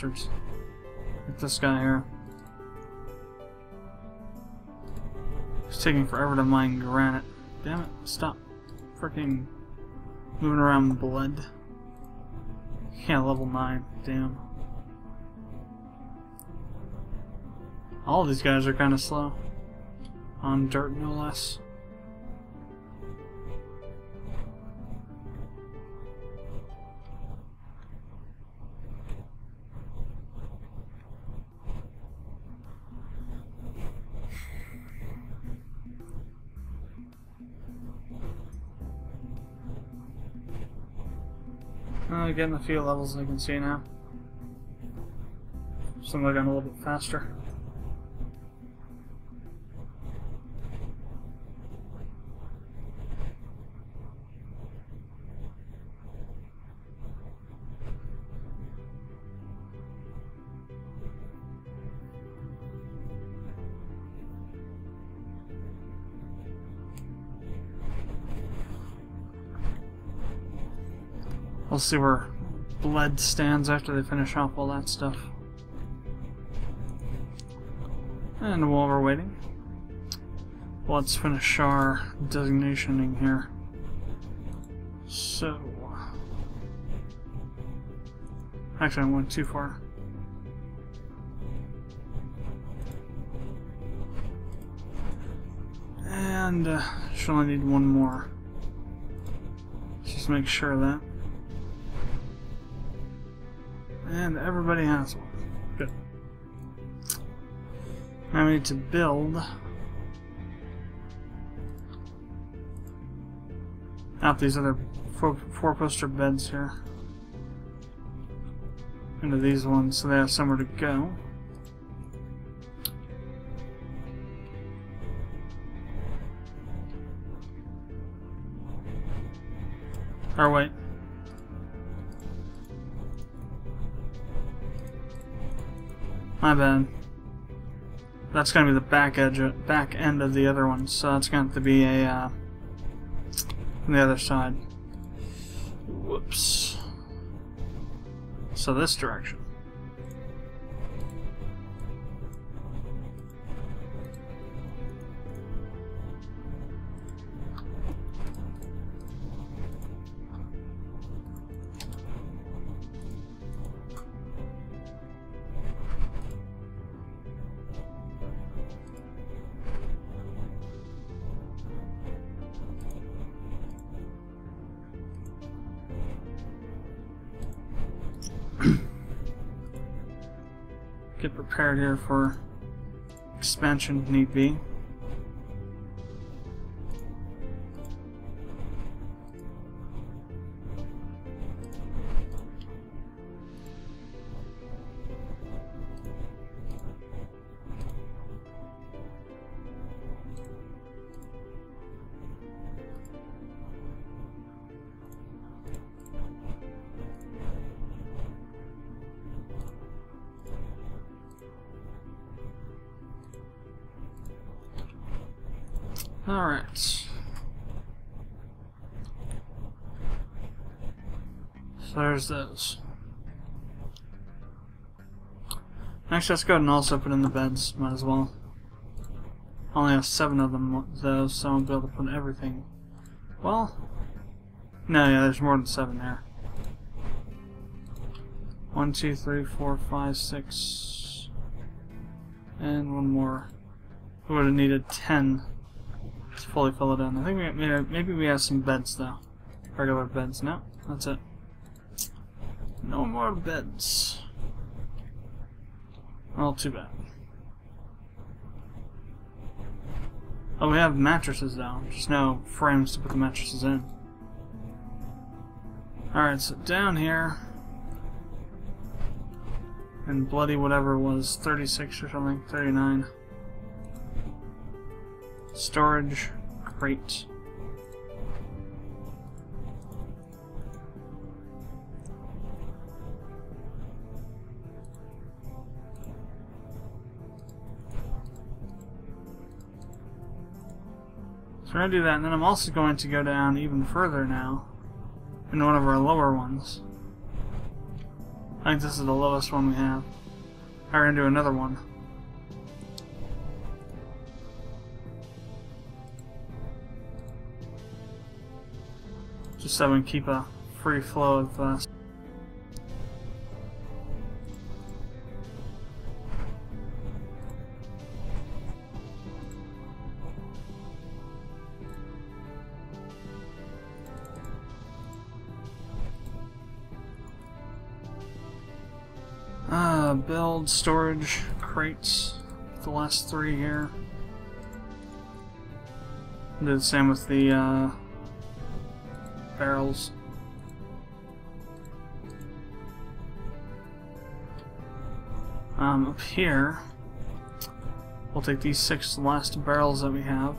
bastards. Like this guy here. It's taking forever to mine granite. Damn it, stop freaking moving around blood. Yeah, level 9, damn. All of these guys are kind of slow. On dirt, no less. Getting a few levels I can see now. Some are going a little bit faster. We'll see where blood stands after they finish off all that stuff. And while we're waiting, let's finish our designationing here. So, actually I went too far. And should only need one more. Just make sure of that. And everybody has one. Good. Now we need to build out these other four-poster beds here into these ones so they have somewhere to go. Or wait. My bad. That's gonna be the back end of the other one, so that's gonna have to be a from the other side. Whoops. So this direction. Get prepared here for expansion if need be. Alright. So there's those. Actually, let's go ahead and also put in the beds. Might as well. I only have 7 of them, though, so I won't be able to put everything. Well, no, yeah, there's more than 7 there. 1, 2, 3, 4, 5, 6, and one more. We would have needed 10. To fully fill it in. I think maybe we have some beds though. Regular beds. No, that's it. No more beds. Well, too bad. Oh, we have mattresses though. Just no frames to put the mattresses in. Alright, so down here. And bloody whatever it was, 36 or something, 39. Storage crate. So we're going to do that, and then I'm also going to go down even further now in one of our lower ones I think this is the lowest one we have. We're gonna do another one. Just so we can keep a free flow of build storage crates, the last 3 here. Do the same with the barrels. Up here, we'll take these 6 last barrels that we have.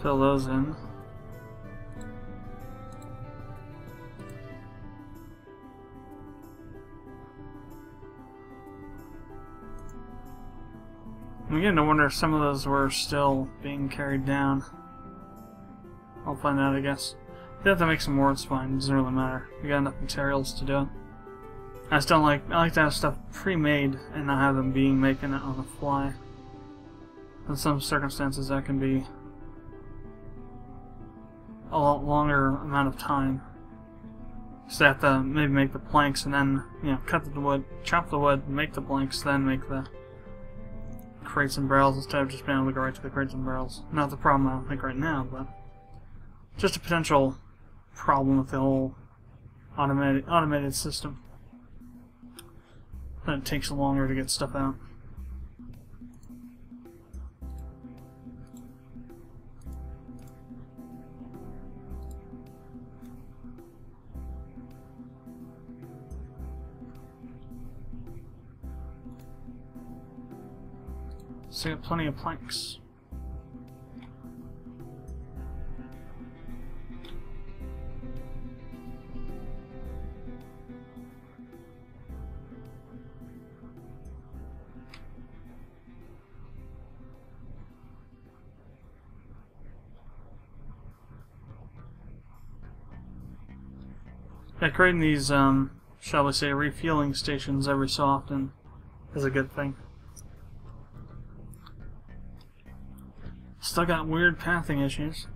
Fill those in. I'm beginning to wonder if some of those were still being carried down. I'll find out, I guess. If they have to make some more, it's fine. It doesn't really matter. We got enough materials to do it. I just don't like. I like to have stuff pre-made and not have them making it on the fly. In some circumstances, that can be a lot longer amount of time. So they have to maybe make the planks and then, you know, cut the wood, chop the wood, make the planks, then make the crates and barrels instead of just being able to go right to the crates and barrels. Not the problem I don't think right now, but just a potential problem with the whole automated system. That it takes longer to get stuff out. So I got plenty of planks. Yeah, creating these, shall we say, refueling stations every so often is a good thing. Still got weird pathing issues.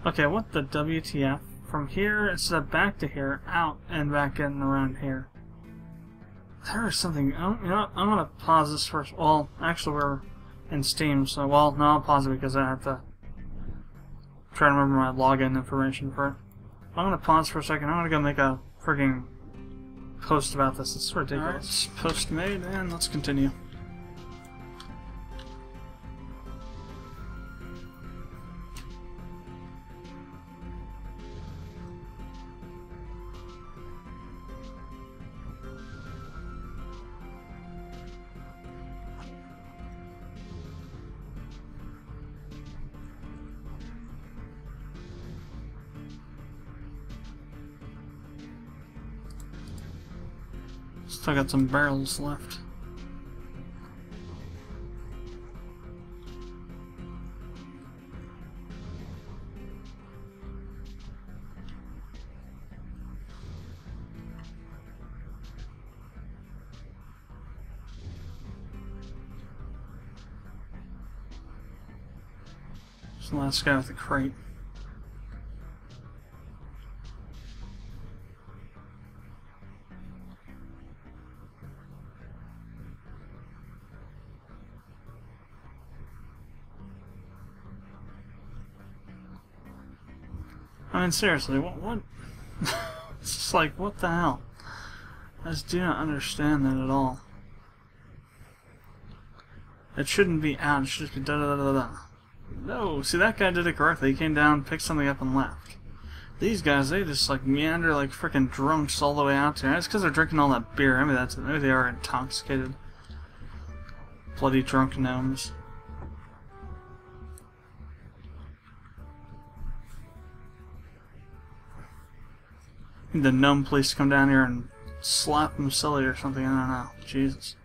Okay, what the WTF? From here, instead of back to here, out and back in and around here. There is something. You know what? I'm gonna pause this first. Well, actually, we're in Steam, so well, no, I'll pause it because I have to try to remember my login information for it. I'm gonna pause for a second. I'm gonna go make a frigging post about this. It's ridiculous. Right, post made, and let's continue. Still got some barrels left. There's the last guy with the crate. I mean, seriously, what? It's just like, what the hell? I just do not understand that at all. It shouldn't be out, it should just be da-da-da-da-da. No, see, that guy did it correctly. He came down, picked something up, and left. These guys, they just, like, meander like frickin' drunks all the way out there. It's because they're drinking all that beer. Maybe that's it. Maybe they are intoxicated. Bloody drunk gnomes. Need the gnome police to come down here and slap him silly or something. I don't know. Jesus,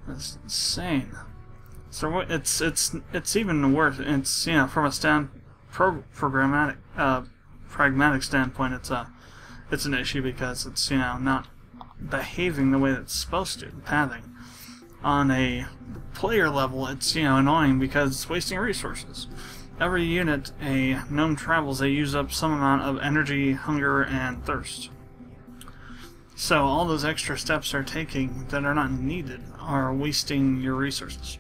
that's insane. So it's even worse. It's, you know, from a pragmatic standpoint, it's an issue because it's, you know, not behaving the way that it's supposed to. Pathing on a player level, it's, you know, annoying because it's wasting resources. Every unit a gnome travels, they use up some amount of energy, hunger, and thirst. So all those extra steps they're taking that are not needed are wasting your resources.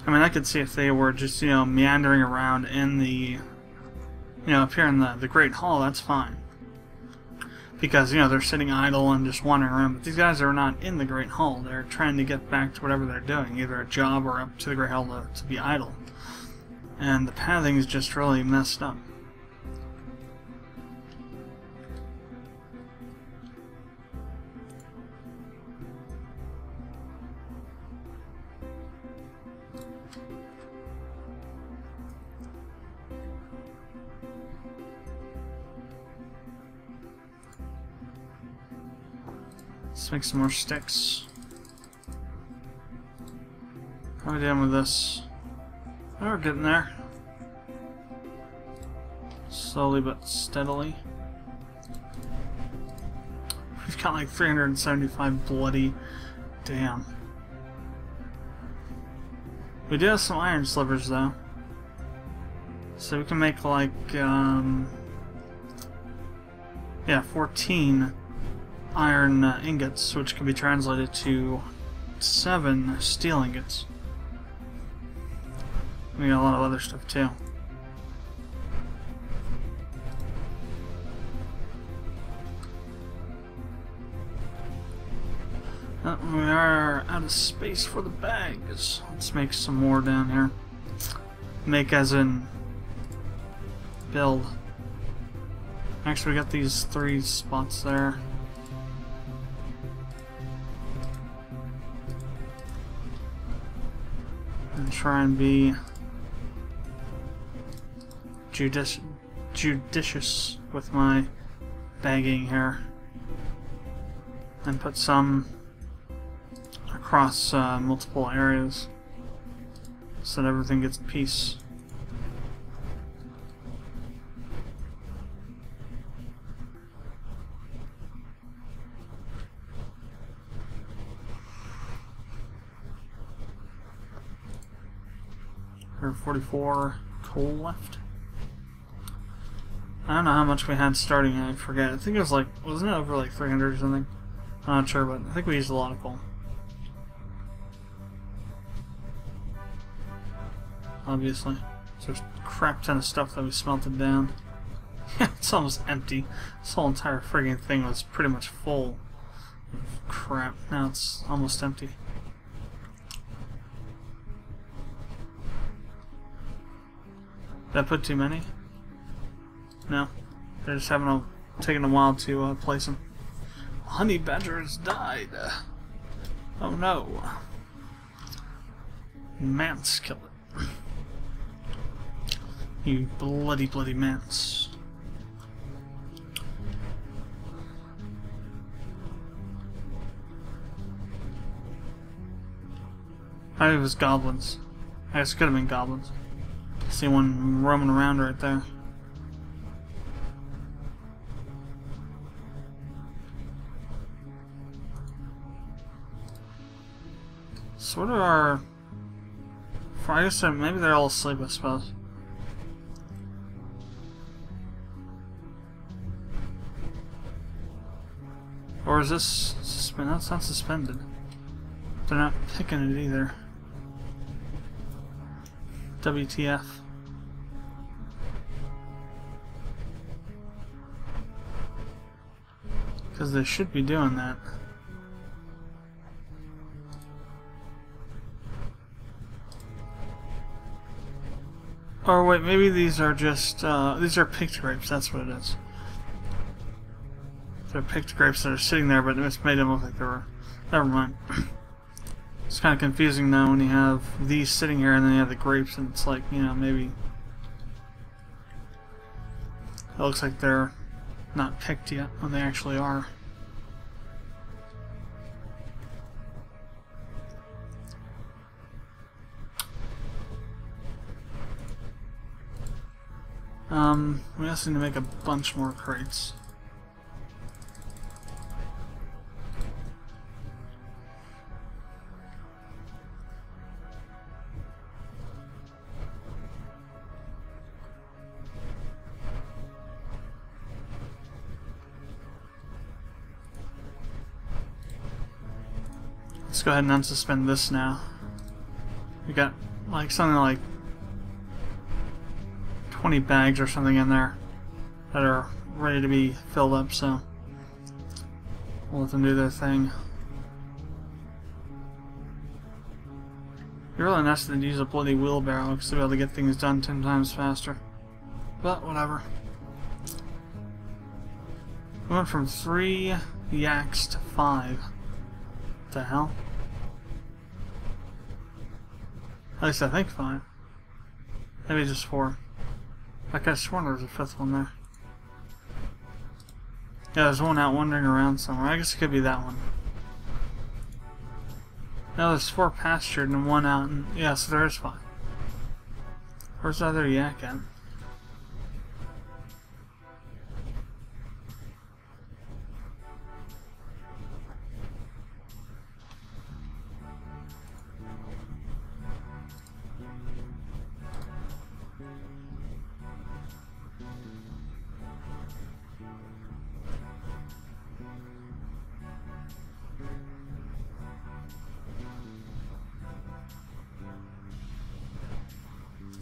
I mean, I could see if they were just, you know, meandering around in the, you know, up here in the Great Hall, that's fine. Because, you know, they're sitting idle and just wandering around. But these guys are not in the Great Hall. They're trying to get back to whatever they're doing, either a job or up to the Great Hall to be idle. And the pathing is just really messed up. Let's make some more sticks. How are we doing with this? Oh, we're getting there. Slowly but steadily. We've got like 375 bloody. Damn. We do have some iron slivers though. So we can make like, yeah, 14 iron ingots, which can be translated to 7 steel ingots. We got a lot of other stuff too. We are out of space for the bags. Let's make some more down here. Make as in build. Actually, we got these 3 spots there. And try and be judicious with my bagging here, and put some across multiple areas so that everything gets a piece. Or 44 coal left. I don't know how much we had starting, I forget. I think it was like, wasn't it over like 300 or something? I'm not sure, but I think we used a lot of coal. Obviously. So there's a crap ton of stuff that we smelted down. It's almost empty. This whole entire frigging thing was pretty much full of crap. Now it's almost empty. Did I put too many? No. They're just taking a while to place them. Honey badger has died. Oh no. Manse, kill it. You bloody, bloody manse. I think it was goblins. I guess it could have been goblins. See one roaming around right there. So what are our... I guess maybe they're all asleep, I suppose. Or is this suspended? That's not suspended. They're not picking it either. WTF. Because they should be doing that. Or wait, maybe these are just, these are picked grapes, that's what it is. They're picked grapes that are sitting there, but it's made them look like they were... Never mind. It's kind of confusing though when you have these sitting here and then you have the grapes and it's like, you know, maybe... It looks like they're not picked yet when they actually are. We also need to make a bunch more crates. Let's go ahead and unsuspend this now. We got like something like 20 bags or something in there that are ready to be filled up, so we'll let them do their thing. It'd be really nice to use a bloody wheelbarrow because they'll be able to get things done 10 times faster. But whatever. We went from 3 yaks to 5. What the hell? At least I think 5. Maybe just 4. I could have sworn there was a 5th one there. Yeah, there's one out wandering around somewhere. I guess it could be that one. No, there's 4 pastured and 1 out, and yeah, so there is 5. Where's the other yak at?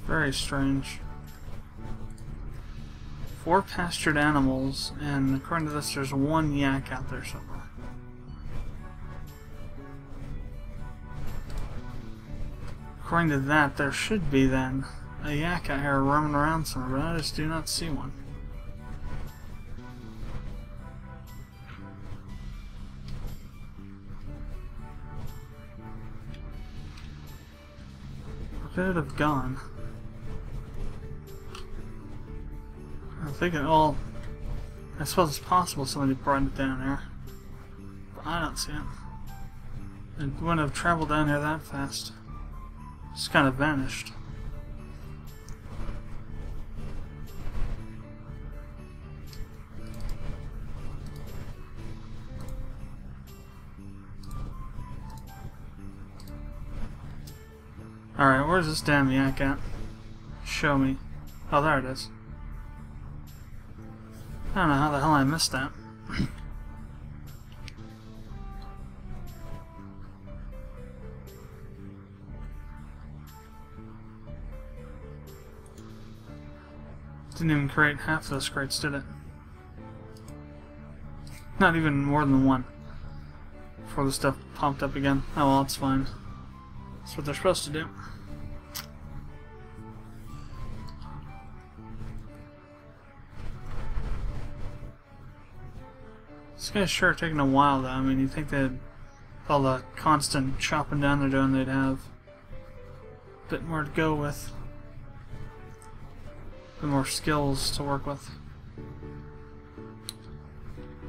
Very strange. 4 pastured animals, and according to this, there's 1 yak out there somewhere. According to that, there should be then a yak out here roaming around somewhere, but I just do not see one. Where could it have gone? I'm thinking, well, I suppose it's possible somebody brought it down there. But I don't see it. It wouldn't have traveled down here that fast. Just kind of vanished. Alright, where's this damn yak at? Show me. Oh, there it is. I don't know how the hell I missed that. Didn't even create half of those crates, did it? Not even more than 1. Before the stuff popped up again. Oh well, it's fine. That's what they're supposed to do. This guy's sure taking a while though. I mean, you'd think they'd, all the constant chopping down they're doing, they'd have a bit more to go with. A bit more skills to work with.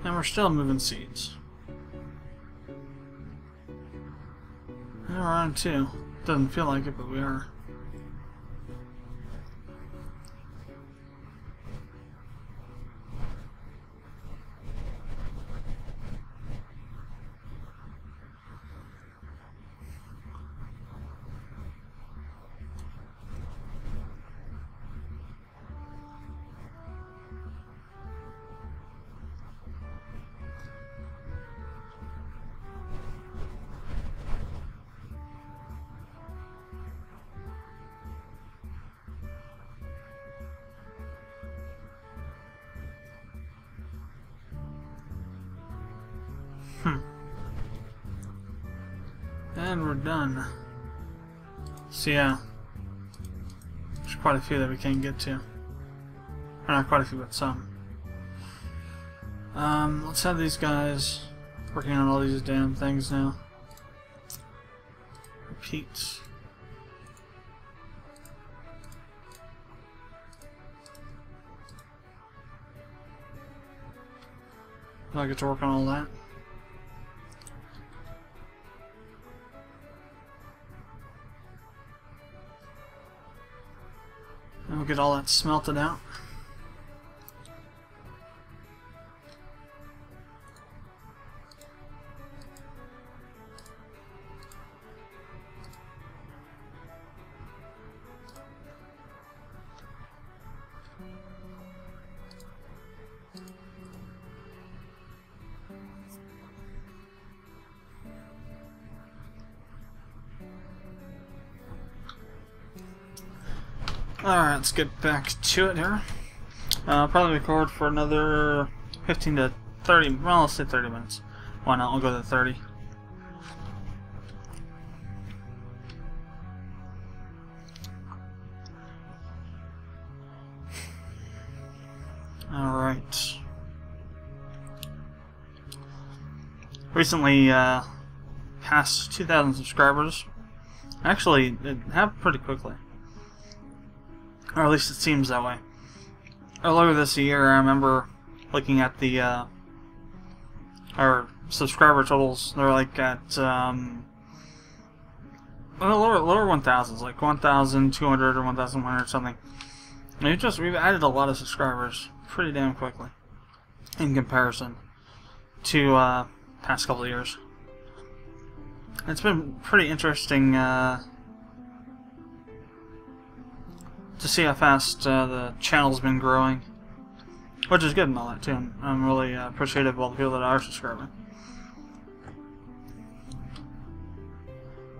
And we're still moving seeds. And we're on 2. Doesn't feel like it, but we are. And we're done. So yeah, there's quite a few that we can't get to. Or not quite a few, but some. Let's have these guys working on all these damn things now. Repeat. So I get to work on all that. And we'll get all that smelted out. Alright, let's get back to it here. Probably record for another 15 to 30, well, let's say 30 minutes. Why not? We'll go to 30. Alright. Recently, passed 2,000 subscribers. Actually, it happened pretty quickly. Or at least it seems that way. Earlier this year, I remember looking at the our subscriber totals. They're like at lower 1,000s, like 1,200 or 1,100 something. And we've added a lot of subscribers pretty damn quickly in comparison to past couple of years. It's been pretty interesting. To see how fast the channel's been growing, which is good and all that too. I'm really appreciative of all the people that are subscribing.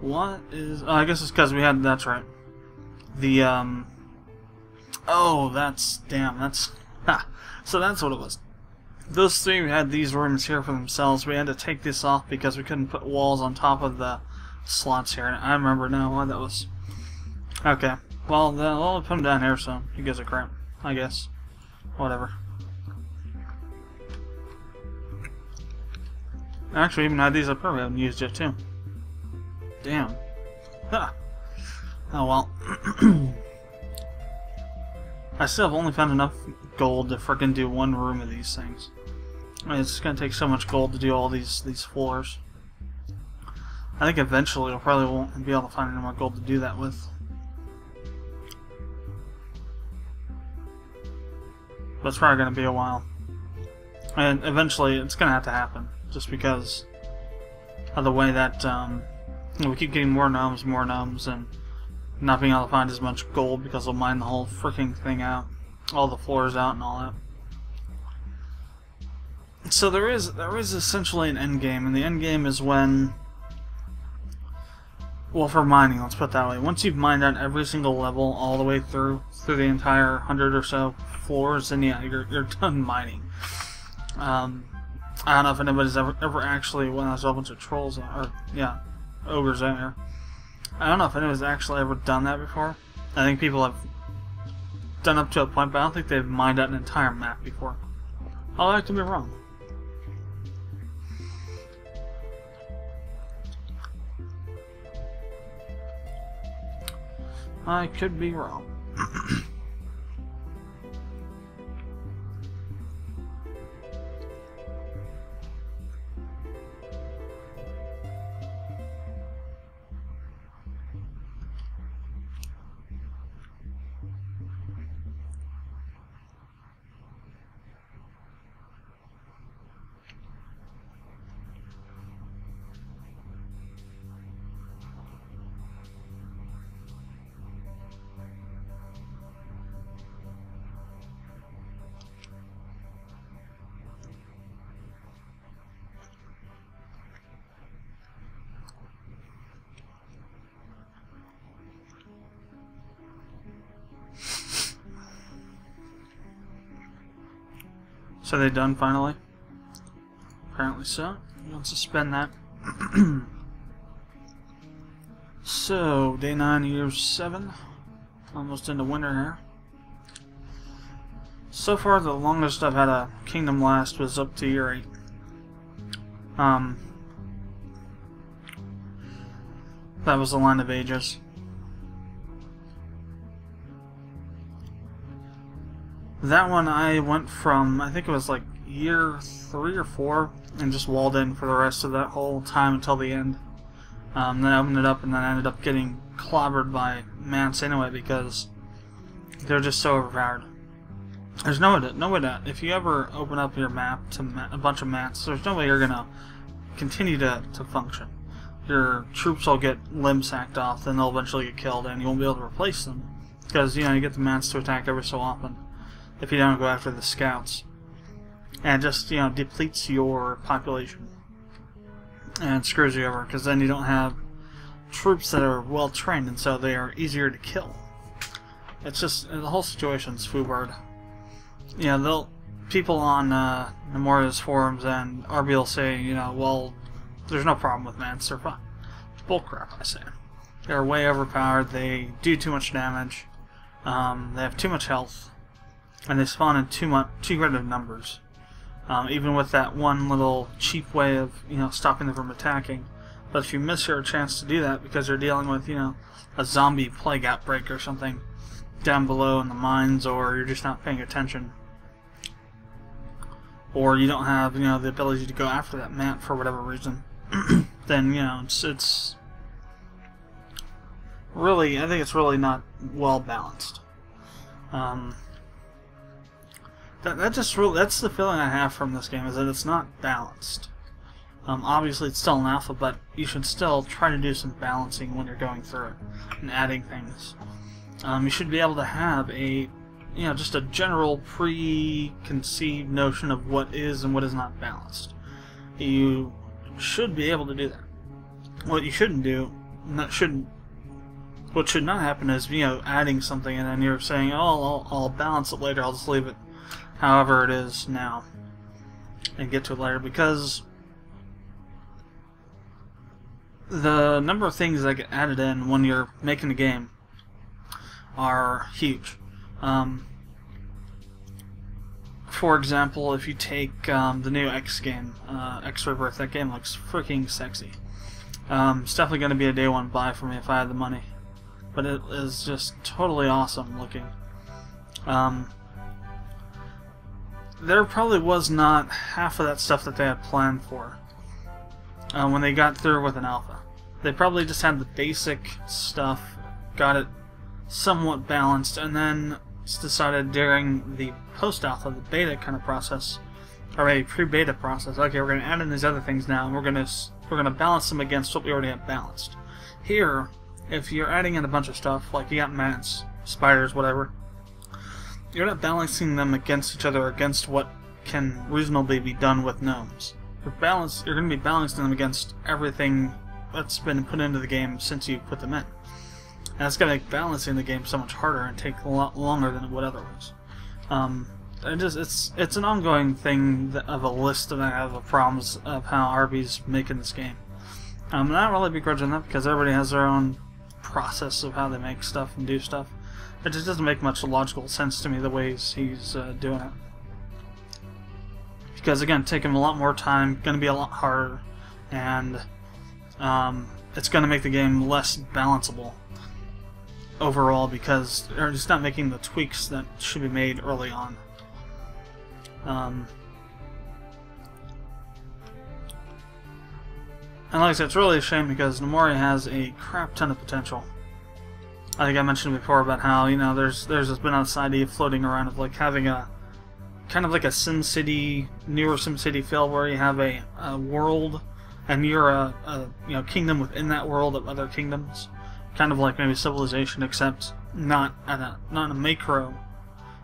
What is? Oh, I guess it's because we had. That's right. The Oh, that's so that's what it was. Those three had these rooms here for themselves. We had to take this off because we couldn't put walls on top of the slots here. I remember now why that was. Okay. Well, I'll put them down here, so you guys are crap, I guess. Whatever. Actually, even had these up here, we haven't used yet, too. Damn. Ah. Oh well. I still have only found enough gold to frickin' do one room of these things. I mean, it's gonna take so much gold to do all these floors. I think eventually I probably won't be able to find any more gold to do that with. But it's probably going to be a while. And eventually it's going to have to happen. Just because of the way that we keep getting more gnomes, and not being able to find as much gold because we'll mine the whole freaking thing out. All the floors out and all that. So there is essentially an end game, and the end game is when, well, for mining, let's put it that way. Once you've mined out every single level all the way through the entire 100 or so floors, then yeah, you're done mining. I don't know if anybody's ever actually, well, there's a bunch of trolls, or yeah, ogres out here. I don't know if anybody's actually ever done that before. I think people have done up to a point, but I don't think they've mined out an entire map before. I'll like to be wrong. I could be wrong. So they done finally? Apparently so. Let's suspend that. So, day 9, year 7. Almost into winter here. So far, the longest I've had a kingdom last was up to year 8. That was the line of ages. That one I went from, I think it was like year 3 or 4 and just walled in for the rest of that whole time until the end. Then I opened it up and then I ended up getting clobbered by mants anyway because they're just so overpowered. There's no way to, if you ever open up your map to a bunch of mants, there's no way you're gonna continue to function. Your troops will get limb sacked off, then they'll eventually get killed, and you won't be able to replace them because you get the mants to attack every so often if you don't go after the scouts, and it just depletes your population and screws you over because then you don't have troops that are well trained, and so they are easier to kill. It's just the whole situation's foobard. People on Gnomoria's forums and RB will say, well, there's no problem with mants, they're fine. It's bullcrap, I say. They're way overpowered, they do too much damage, they have too much health, and they spawn in too great of numbers. Even with that one little cheap way of, stopping them from attacking. But if you miss your chance to do that because you're dealing with, a zombie plague outbreak or something down below in the mines, or you're just not paying attention, or you don't have, the ability to go after that mant for whatever reason, then, it's really, I think it's really not well balanced. That's the feeling I have from this game, is that it's not balanced. Obviously it's still an alpha, but you should still try to do some balancing when you're going through it and adding things. You should be able to have a, just a general preconceived notion of what is and what is not balanced. You should be able to do that. What you shouldn't do, what should not happen is, adding something and then you're saying, oh, I'll balance it later, I'll just leave it however it is now and get to it later, because the number of things that get added in when you're making a game are huge. For example, if you take the new X game, X Rebirth, that game looks freaking sexy. It's definitely going to be a day one buy for me if I had the money, but it is just totally awesome looking. There probably was not half of that stuff that they had planned for when they got through with an alpha. They probably just had the basic stuff, got it somewhat balanced, and then decided during the post-alpha, the beta kind of process, or a pre-beta process, okay, we're going to add in these other things now, and we're going to balance them against what we already have balanced. Here, if you're adding in a bunch of stuff, like you got mants, spiders, whatever, you're not balancing them against each other, against what can reasonably be done with gnomes. You're going to be balancing them against everything that's been put into the game since you put them in. And that's going to make balancing the game so much harder and take a lot longer than it would otherwise. It's an ongoing thing of a list that I have of problems of how RB's making this game. And I don't really begrudge that because everybody has their own process of how they make stuff and do stuff. It just doesn't make much logical sense to me the ways he's doing it. Because again, taking a lot more time, going to be a lot harder, and it's going to make the game less balanceable overall because they're just not making the tweaks that should be made early on. And like I said, it's really a shame because Gnomoria has a crap ton of potential. I think I mentioned before about how, there's been this idea floating around of like having a kind of like a SimCity, newer SimCity feel where you have a world and you're a kingdom within that world of other kingdoms, kind of like maybe Civilization, except not a macro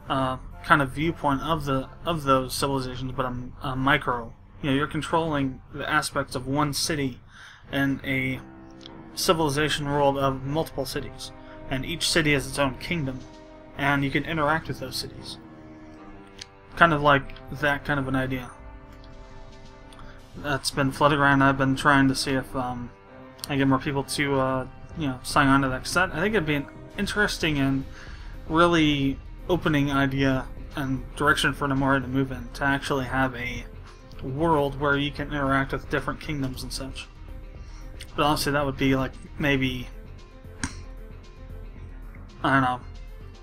kind of viewpoint of those civilizations, but a micro. You're controlling the aspects of one city in a civilization world of multiple cities. And each city has its own kingdom, and you can interact with those cities. Kind of like that kind of an idea. That's been floating around. I've been trying to see if I get more people to sign on to that. Because I think it'd be an interesting and really opening idea and direction for Gnomoria to move in. To actually have a world where you can interact with different kingdoms and such. But honestly, that would be like maybe, I don't know,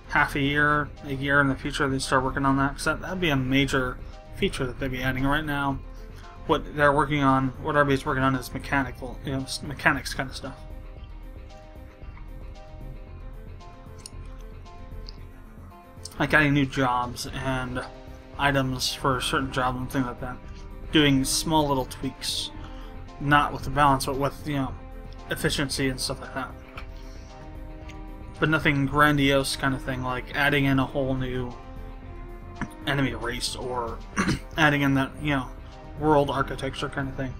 half a year in the future they start working on that, because that'd be a major feature that they'd be adding. Right now, what they're working on, what RB's working on, is mechanical, mechanics kind of stuff. Like adding new jobs and items for certain jobs and things like that. Doing small little tweaks, not with the balance, but with efficiency and stuff like that. But nothing grandiose kind of thing, like adding in a whole new enemy race or adding in that world architecture kind of thing.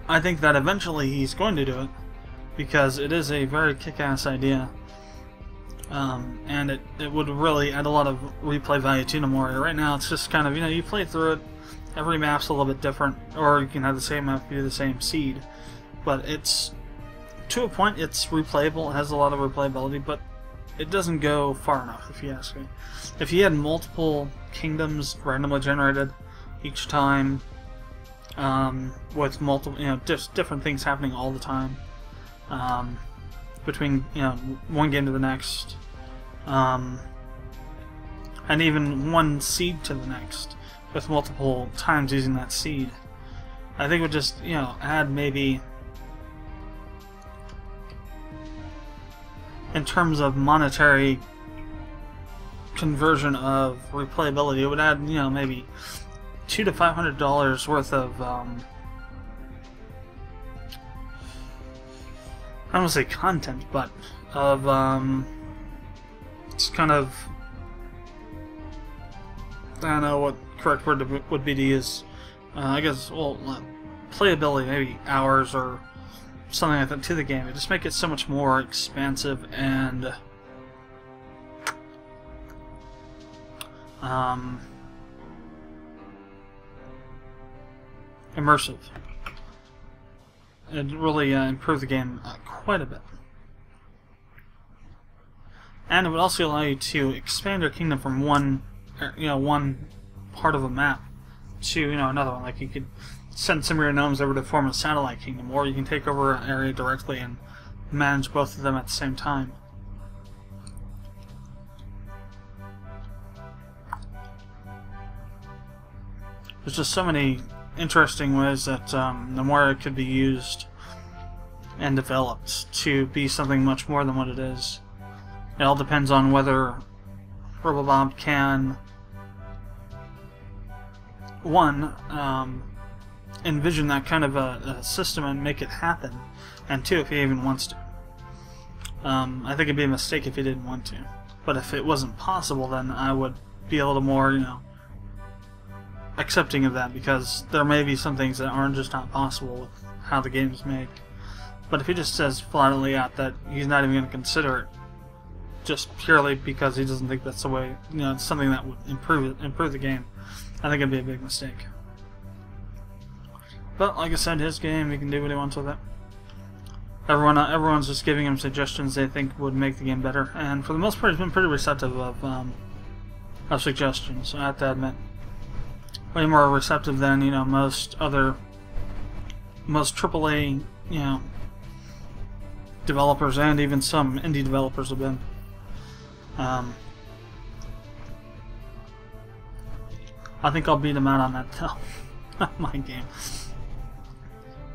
I think that eventually he's going to do it because it is a very kick-ass idea, and it would really add a lot of replay value to Gnomoria. Right now it's just kind of, you play through it, every map's a little bit different, or you can have the same map, do the same seed, but it's, to a point, it's replayable, it has a lot of replayability, but it doesn't go far enough, if you ask me. If you had multiple kingdoms randomly generated each time, with multiple, different things happening all the time, between, one game to the next, and even one seed to the next, with multiple times using that seed, I think it would just, add maybe, in terms of monetary conversion of replayability, it would add, maybe $200 to $500 worth of, I don't want to say content, but of, it's kind of, I don't know what correct word would be to use, I guess, well, playability, maybe hours or something like that to the game. It just make it so much more expansive and immersive. It'd really improve the game quite a bit. And it would also allow you to expand your kingdom from one part of a map to another one. Like you could send some of your gnomes over to form a satellite kingdom, or you can take over an area directly and manage both of them at the same time. There's just so many interesting ways that Gnomoria could be used and developed to be something much more than what it is. It all depends on whether Robobob can, one, envision that kind of a system and make it happen, and two, if he even wants to. I think it'd be a mistake if he didn't want to. But if it wasn't possible, then I would be a little more, accepting of that, because there may be some things that aren't just not possible with how the game's made. But if he just says flatly out that he's not even going to consider it, just purely because he doesn't think that's the way, it's something that would improve the game, I think it'd be a big mistake. But like I said, his game, he can do what he wants with it. Everyone's just giving him suggestions they think would make the game better, and for the most part, he's been pretty receptive of suggestions. I have to admit, way more receptive than most AAA developers and even some indie developers have been. I think I'll beat him out on that though. My game.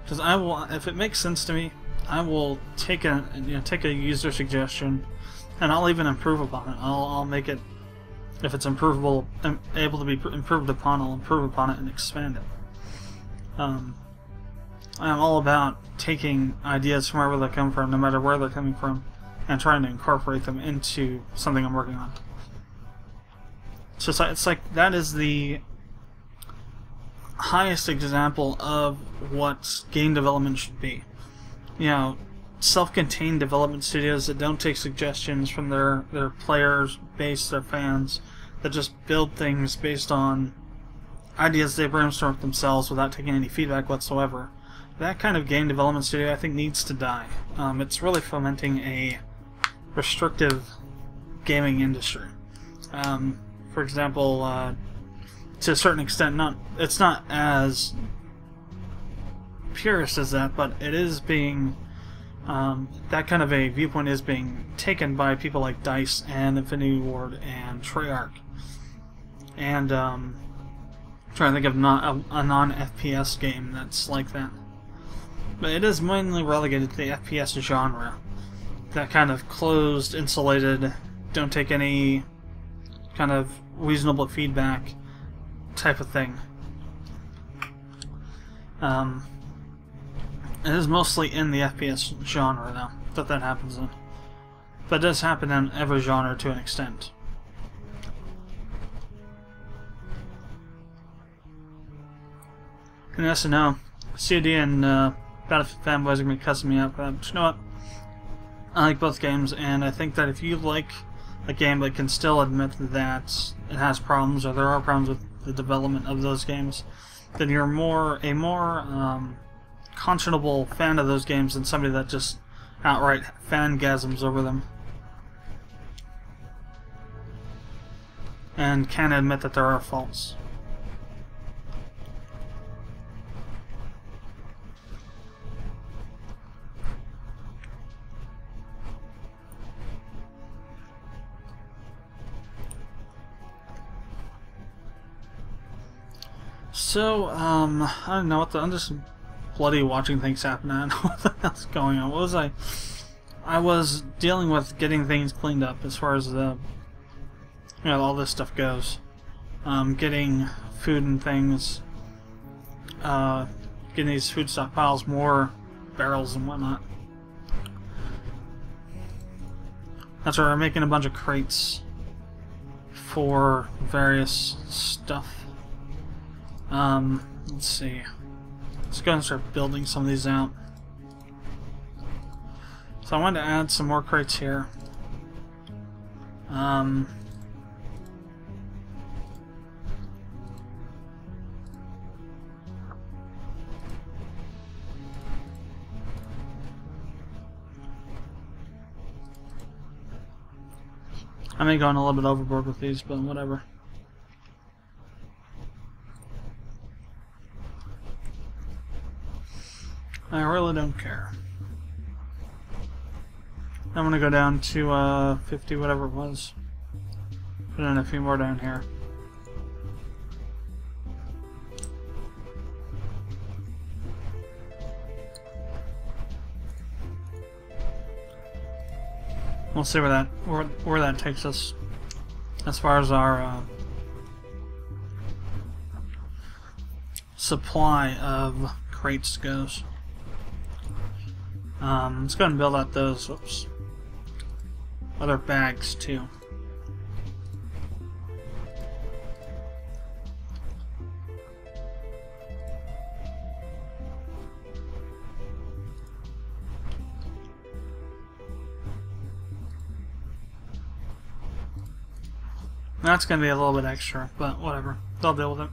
Because I will, if it makes sense to me, I will take a user suggestion, and I'll even improve upon it. I'll make it, if it's improvable, able to be improved upon, I'll improve upon it and expand it. I'm all about taking ideas from wherever they come from, no matter where they're coming from, and trying to incorporate them into something I'm working on. So it's like that is the highest example of what game development should be. Self-contained development studios that don't take suggestions from their players base, their fans, that just build things based on ideas they brainstorm themselves without taking any feedback whatsoever. That kind of game development studio, I think, needs to die. It's really fomenting a restrictive gaming industry. For example, to a certain extent, it's not as purist as that, but it is being, that kind of a viewpoint is being taken by people like DICE and Infinity Ward and Treyarch. And trying to think of a non-FPS game that's like that. But it is mainly relegated to the FPS genre. That kind of closed, insulated, don't take any kind of reasonable feedback type of thing. It is mostly in the FPS genre, though, that happens in. But it does happen in every genre to an extent. And yes and no, COD and Battlefield fanboys are going to be cussing me up, but you know what? I like both games, and I think that if you like a game that can still admit that it has problems, or there are problems with the development of those games, then you're a more conscionable fan of those games than somebody that just outright fangasms over them and can't admit that there are faults. So, I don't know I'm just bloody watching things happen. I don't know what the hell's going on. What was I was dealing with getting things cleaned up as far as the, all this stuff goes. Getting food and things, getting these food stockpiles, more barrels and whatnot. That's right, we're making a bunch of crates for various stuff. Let's see. Let's go and start building some of these out. So I wanted to add some more crates here. I may go on a little bit overboard with these, but whatever. I really don't care. I'm gonna go down to 50, whatever it was. Put in a few more down here. We'll see where that takes us as far as our supply of crates goes. Let's go ahead and build out those other bags too. That's going to be a little bit extra, but whatever. They'll deal with it.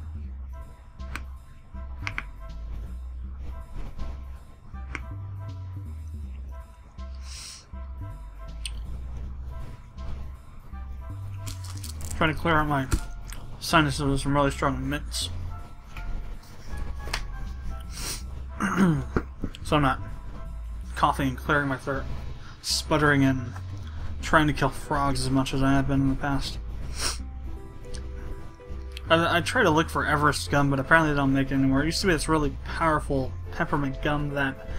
Trying to clear out my sinuses with some really strong mints. So I'm not coughing and clearing my throat, sputtering and trying to kill frogs as much as I have been in the past. I try to look for Everest gum, but apparently they don't make it anymore. It used to be this really powerful peppermint gum that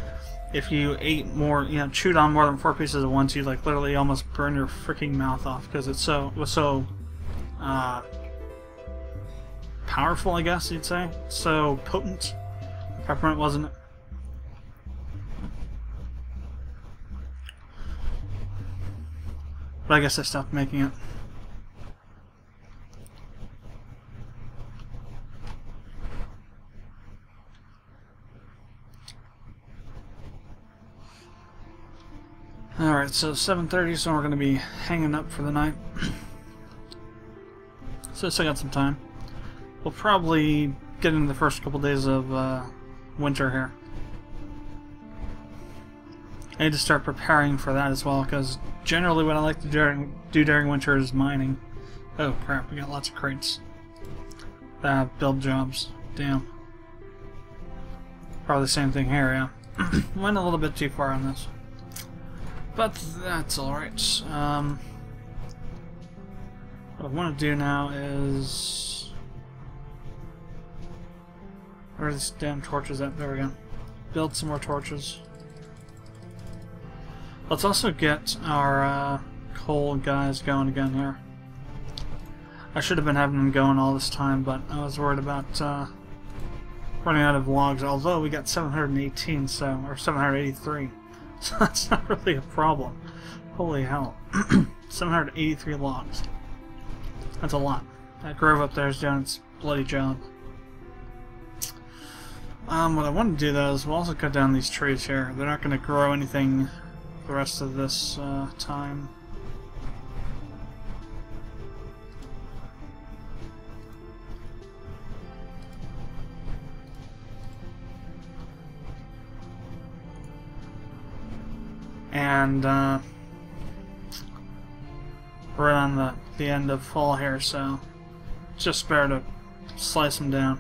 if you ate more, chewed on more than 4 pieces at once, you'd like literally almost burn your freaking mouth off because it was so powerful, I guess you'd say. So potent. Peppermint, wasn't it? But I guess I stopped making it. Alright, so 7:30, so we're going to be hanging up for the night. So I still got some time. We'll probably get into the first couple days of winter here. I need to start preparing for that as well, because generally what I like to do during winter is mining. Oh crap, we got lots of crates. Build jobs. Damn. Probably the same thing here, yeah. Went a little bit too far on this. But that's alright. What What I want to do now is... Where are these damn torches at? There we go. Build some more torches. Let's also get our coal guys going again here. I should have been having them going all this time, but I was worried about running out of logs, although we got 718, so, or 783. So that's not really a problem. Holy hell. 783 logs. That's a lot. That grove up there is doing its bloody job. What I want to do though is we'll also cut down these trees here. They're not going to grow anything the rest of this time. And we're on the end of fall here, so it's just better to slice them down.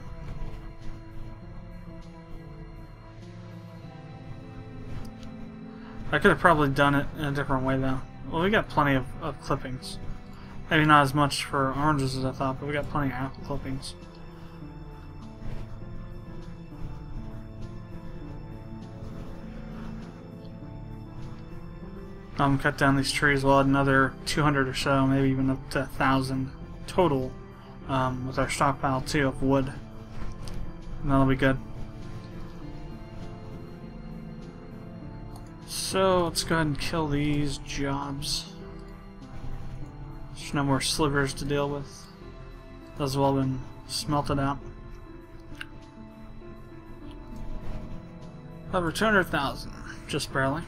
I could have probably done it in a different way though. Well, we got plenty of clippings. Maybe not as much for oranges as I thought, but we got plenty of apple clippings. Cut down these trees. We'll add another 200 or so, maybe even up to 1,000 total with our stockpile too of wood. And that'll be good. So let's go ahead and kill these jobs. There's no more slivers to deal with. Those have all been smelted out. Over 200,000, just barely.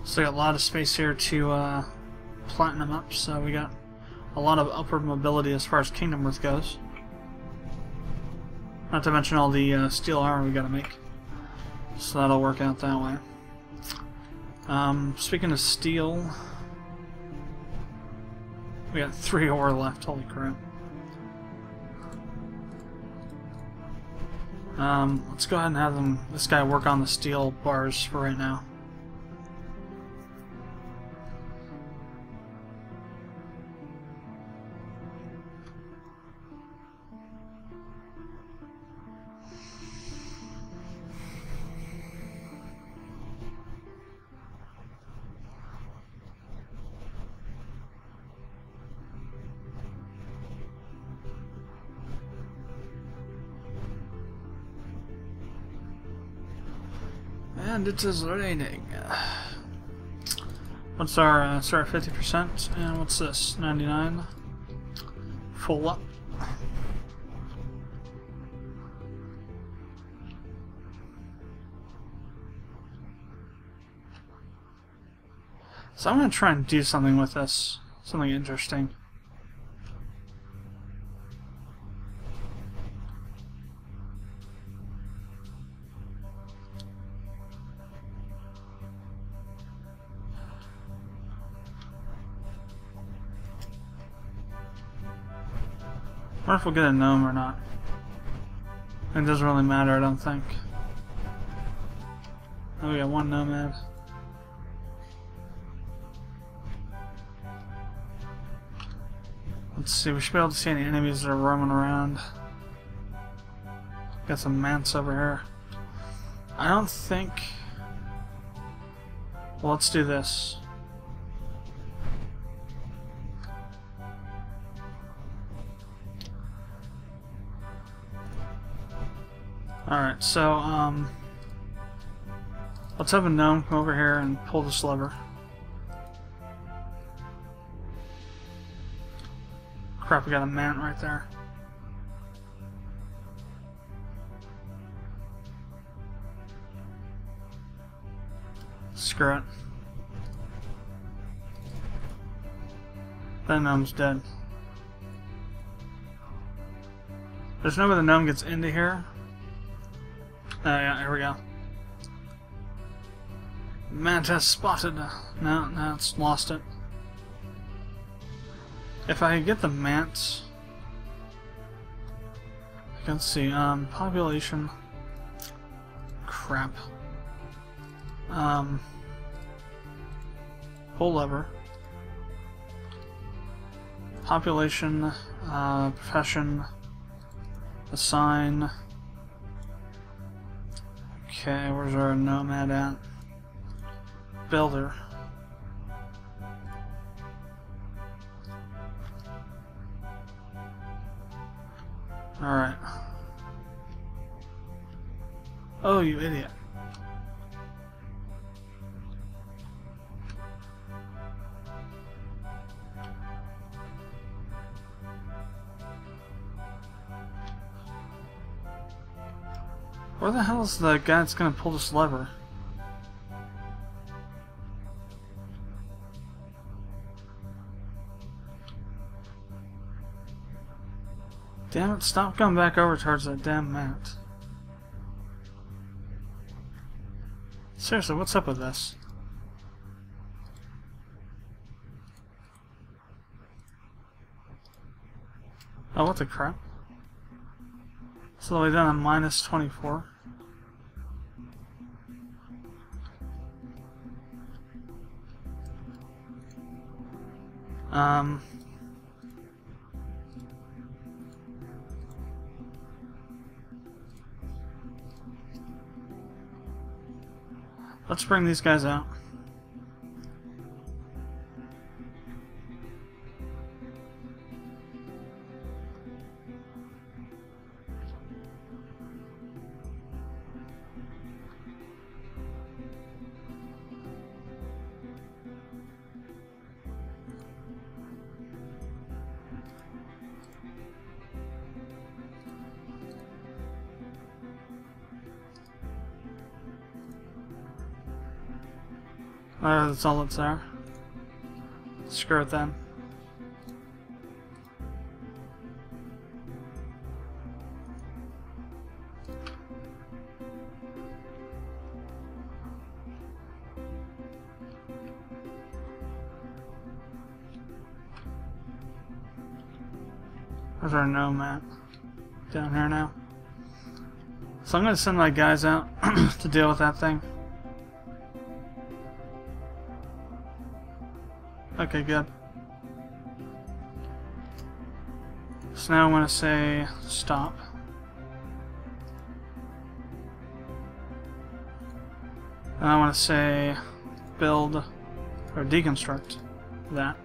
So we got a lot of space here to platinum up, so we got a lot of upward mobility as far as kingdom worth goes. Not to mention all the steel armor we gotta make. So that'll work out that way. Speaking of steel, we got 3 ore left, holy crap. Let's go ahead and have this guy work on the steel bars for right now. And it is raining. What's our start at 50%? And what's this? 99. Full up. So I'm going to try and do something with this. Something interesting. I wonder if we'll get a gnome or not. It doesn't really matter, I don't think. Oh, we got 1 nomad. Let's see, we should be able to see any enemies that are roaming around. Got some mants over here. I don't think... Well, let's do this. Alright, so, let's have a gnome come over here and pull this lever. Crap, we got a mant right there. Screw it. That gnome's dead. There's no way the gnome gets into here. Oh yeah, here we go. Mantis spotted. No, it's lost it. If I could get the mants, I can see population. Crap. Well, pull lever. Population, profession, assign. Okay, where's our nomad at? Builder. Alright. Oh, you idiot. Where the hell is the guy that's gonna pull this lever? Damn it, stop coming back over towards that damn mat. Seriously, what's up with this? Oh, what the crap? It's all the way down to minus 24. Let's bring these guys out. That's all that's there. Screw it then. Where's our nomad? Down here now. So I'm going to send my guys out to deal with that thing. Okay, good. So now I want to say stop. And I want to say build or deconstruct that.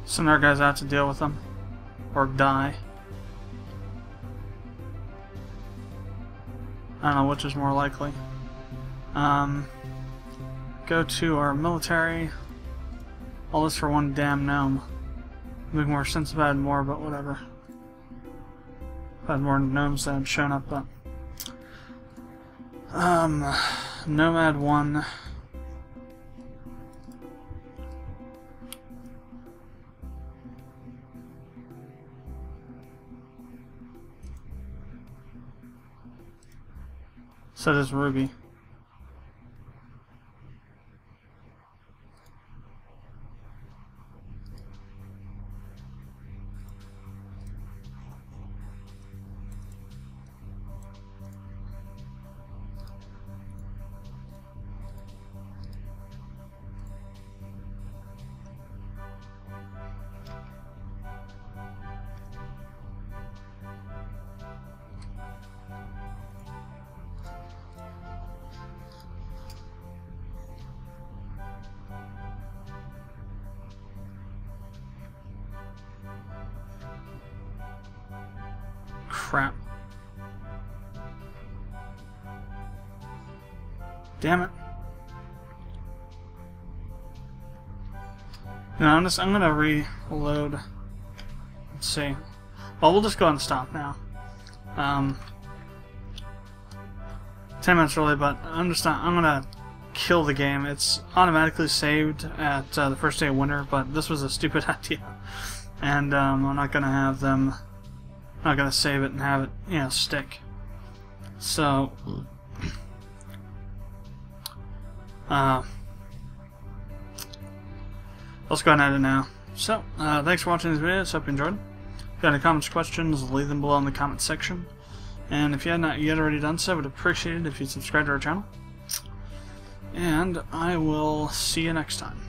Send our guys out to deal with them. Or die. I don't know which is more likely. Go to our military. All this for one damn gnome. Make more sense if I had more, but whatever. If I had more gnomes that had shown up, but... Nomad 1. So does Ruby. Crap. Damn it. No, I'm gonna reload. Let's see. Well, we'll just go ahead and stop now. 10 minutes early, but I'm gonna kill the game. It's automatically saved at the first day of winter, but this was a stupid idea. And I'm not gonna have them I'm not gonna save it and have it, you know, stick. So, let's go ahead and end it now. So, thanks for watching this video. Hope you enjoyed. If you have any comments or questions, leave them below in the comment section. And if you have not yet already done so, I would appreciate it if you subscribe to our channel. And I will see you next time.